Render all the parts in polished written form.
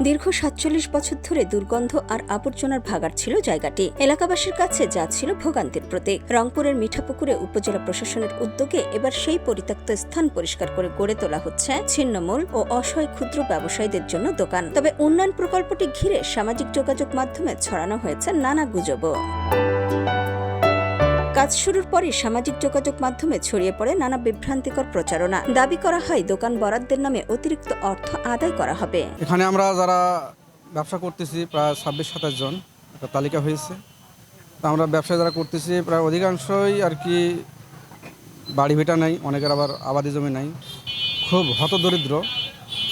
দীর্ঘ ৪৭ বছর ধরে দুর্গন্ধ আর আবর্জনার ভাগাড় ছিল জায়গাটি। এলাকাবাসীর কাছে যা ছিল ভোগান্তির প্রতীক। রংপুরের মিঠাপুকুরে উপজেলা প্রশাসনের উদ্যোগে এবার সেই পরিত্যক্ত স্থান পরিষ্কার করে গড়ে তোলা হচ্ছে ছিন্নমূল ও অসহায় ক্ষুদ্র ব্যবসায়ীদের জন্য দোকান। তবে উন্নয়ন প্রকল্পটি ঘিরে সামাজিক যোগাযোগ মাধ্যমে ছড়ানো হয়েছে নানা গুজবও। কাজ শুরুর পরই সামাজিক যোগাযোগ মাধ্যমে ছড়িয়ে পড়ে নানা বিভ্রান্তিকর প্রচারণা। দাবি করা হয় দোকান বরাদ্দের নামে অতিরিক্ত অর্থ আদায় করা হবে। এখানে আমরা যারা ব্যবসা করতেছি প্রায় ২৬-২৭ জন একটা তালিকা হয়েছে। তো আমরা ব্যবসা যারা করতেছি প্রায় অধিকাংশই আর কি বাড়ি ভিটা নাই, অনেকের আবার আবাদি জমি নাই, খুব হতদরিদ্র।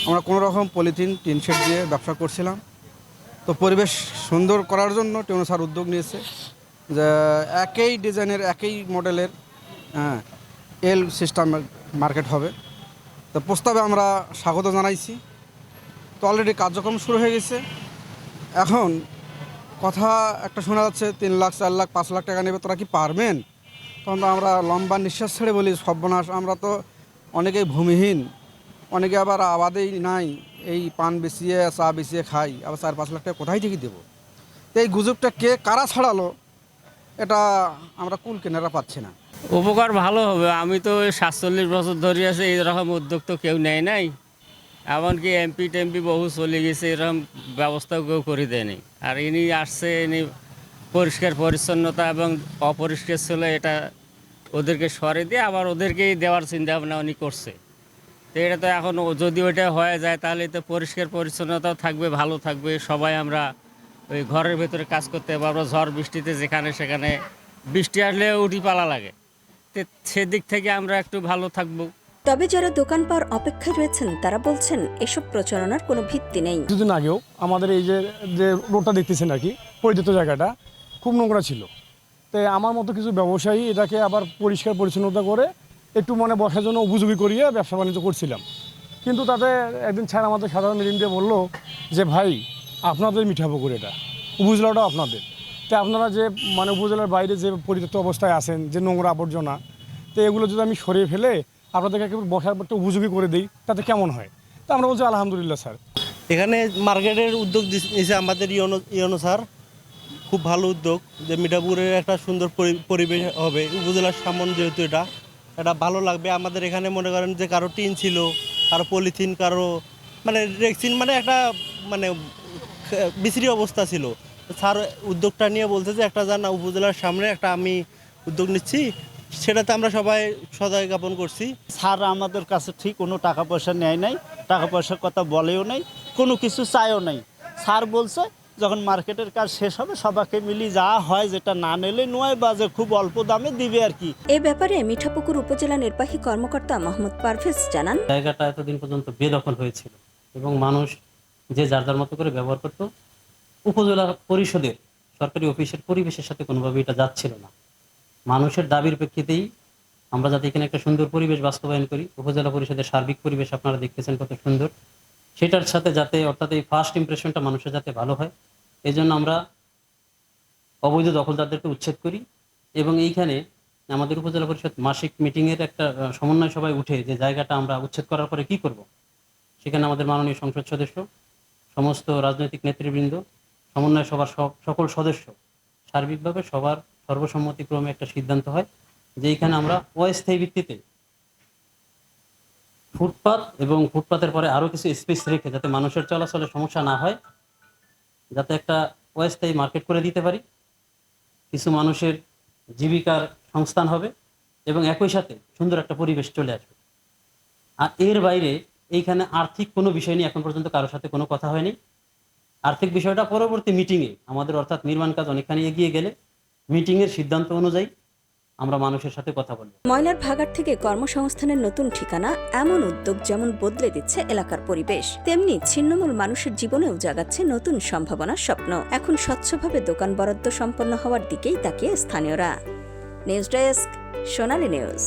আমরা কোনো রকম পলিথিন টিন শেড দিয়ে ব্যবসা করছিলাম। তো পরিবেশ সুন্দর করার জন্য টিউনো স্যার উদ্যোগ নিয়েছে যে একই ডিজাইনের একই মডেলের এল সিস্টেম মার্কেট হবে। তো প্রস্তাবে আমরা স্বাগত জানাইছি। তো অলরেডি কার্যক্রম শুরু হয়ে গেছে। এখন কথা একটা শোনা যাচ্ছে ৩ লাখ ৪ লাখ ৫ লাখ টাকা নেবে, তোরা কি পারবেন? তখন আমরা লম্বা নিঃশ্বাস ছেড়ে বলি সর্বনাশ, আমরা তো অনেকেই ভূমিহীন, অনেকে আবার আবাদেই নাই, এই পান বেচিয়ে চা বেচিয়ে খাই, আবার ৪-৫ লাখ টাকা কোথায় থেকে দেবো? তো এই গুজবটা কারা ছড়ালো এটা আমরা কুল কেনারা পাচ্ছি না। উপকার ভালো হবে। আমি তো ৪৭ বছর ধরে আছে, এরকম উদ্যোগ তো কেউ নেয় নাই। এমনকি এমপি টেমপি বহু চলে গেছে, এরকম ব্যবস্থাও কেউ করে দেয়নি। আর ইনি আসছে, ইনি পরিষ্কার পরিচ্ছন্নতা এবং অপরিষ্কার ছিল এটা ওদেরকে সরে দিয়ে আবার ওদেরকেই দেওয়ার চিন্তা ভাবনা উনি করছে। তো এটা তো এখন যদি ওইটা হয়ে যায় তাহলে তো পরিষ্কার পরিচ্ছন্নতাও থাকবে, ভালো থাকবে। সবাই আমরা ওই ঘরের ভেতরে কাজ করতে পারবো। ঝড় বৃষ্টিতে যেখানে সেখানে বৃষ্টি আসলে উঠি পালা লাগে, তো সেদিক থেকে আমরা একটু ভালো থাকবো। তবে যারা দোকান পাওয়ার অপেক্ষায় রয়েছেন তারা বলছেন এসব প্রচারণার কোনো ভিত্তি নেই। কিছুদিন আগেও আমাদের এই যে রোডটা দেখতেছেন নাকি পরিচিত জায়গাটা খুব নোংরা ছিল। তো আমার মতো কিছু ব্যবসায়ী এটাকে আবার পরিষ্কার পরিচ্ছন্নতা করে একটু মনে বসার জন্য উপযোগী করিয়ে ব্যবসা বাণিজ্য করছিলাম। কিন্তু তাতে একদিন স্যার আমাদের সাধারণ মিটিং দিয়ে বললো যে ভাই আপনাদের মিঠাপুকুর, এটা উপজেলাটাও আপনাদের, তো আপনারা যে উপজেলার বাইরে যে পরিত্যক্ত অবস্থায় আছেন, যে নোংরা আবর্জনা, তো এগুলো যদি আমি সরিয়ে ফেলে আপনাদেরকে একেবারে বসার একটা উপযোগী করে দিই তাতে কেমন হয়? তা আমরা বলছি আলহামদুলিল্লাহ স্যার। এখানে মার্কেটের উদ্যোগ নিয়েছে আমাদের ইয়নো স্যার, খুব ভালো উদ্যোগ যে মিঠাপুরের একটা সুন্দর পরিবেশ হবে। উপজেলার সামনে যেহেতু এটা ভালো লাগবে আমাদের। এখানে মনে করেন যে কারো টিন ছিল, কারো পলিথিন, কারো রেক্সিন, একটা বিশ্রী অবস্থা ছিল। স্যার উদ্যোগটা নিয়ে বলছে যে একটা জানা উপজেলার সামনে একটা আমি উদ্যোগ নিচ্ছি, সেটাতে আমরা সবাই সদয় জ্ঞাপন করছি। স্যার আমাদের কাছে ঠিক কোনো টাকা পয়সা নেয় নাই, টাকা পয়সার কথা বলেও নাই, কোনো কিছু চায়ও নাই। স্যার বলছে যখন মার্কেটের কাজ শেষ হবে সবাইকে মিলি যা হয়, যেটা না নিলে নয় বা যে খুব অল্প দামে দিবে আর কি। এ ব্যাপারে মিঠাপুকুর উপজেলা নির্বাহী কর্মকর্তা মোহাম্মদ পারভেজ জানান, জায়গাটা এতদিন পর্যন্ত বেদখল হয়েছিল এবং মানুষ যে যার যার মতো করে ব্যবহার করত। উপজেলা পরিষদের সরকারি অফিসের পরিবেশের সাথে কোনোভাবে এটা যাচ্ছিল না। মানুষের দাবির প্রেক্ষিতেই আমরা যাতে এখানে একটা সুন্দর পরিবেশ বাস্তবায়ন করি, উপজেলা পরিষদের সার্বিক পরিবেশ আপনারা দেখতেছেন কত সুন্দর, সেটার সাথে যাতে অর্থাৎ এই ফার্স্ট ইমপ্রেশনটা মানুষের যাতে ভালো হয়, এই জন্য আমরা অবৈধ দখলদারদেরকে উচ্ছেদ করি। এবং এইখানে আমাদের উপজেলা পরিষদ মাসিক মিটিংয়ের একটা সমন্বয় সভায় উঠে যে জায়গাটা আমরা উচ্ছেদ করার পরে কি করব, সেখানে আমাদের মাননীয় সংসদ সদস্য, সমস্ত রাজনৈতিক নেতৃবৃন্দ, সমন্বয় সভার সকল সদস্য সার্বিকভাবে সবার সর্বসম্মতিক্রমে একটা সিদ্ধান্ত হয় যে এইখানে আমরা অস্থায়ী ভিত্তিতে ফুটপাত এবং ফুটপাতের পরে আরও কিছু স্পেস রেখে যাতে মানুষের চলাচলের সমস্যা না হয়, যাতে একটা অস্থায়ী মার্কেট করে দিতে পারি, কিছু মানুষের জীবিকার সংস্থান হবে এবং একই সাথে সুন্দর একটা পরিবেশ চলে আসবে। আর এর বাইরে এইখানে আর্থিক কোনো বিষয় নিয়ে এখন পর্যন্ত কারোর সাথে কোনো কথা হয়নি। আর্থিক বিষয়টা পরবর্তী মিটিংয়ে আমাদের অর্থাৎ নির্মাণ কাজ অনেকখানি এগিয়ে গেলে মিটিংয়ের সিদ্ধান্ত অনুযায়ী আমরা মানুষের সাথে কথা বলবো। ময়লার ভাগাড় থেকে কর্মসংস্থানের নতুন ঠিকানা, এমন উদ্যোগ যেমন বদলে দিচ্ছে এলাকার পরিবেশ, তেমনি ছিন্নমূল মানুষের জীবনেও জাগাচ্ছে নতুন সম্ভাবনার স্বপ্ন। এখন স্বচ্ছভাবে দোকান বরাদ্দ সম্পন্ন হওয়ার দিকেই তাকিয়ে স্থানীয়রা। নিউজ ডেস্ক, সোনালী নিউজ।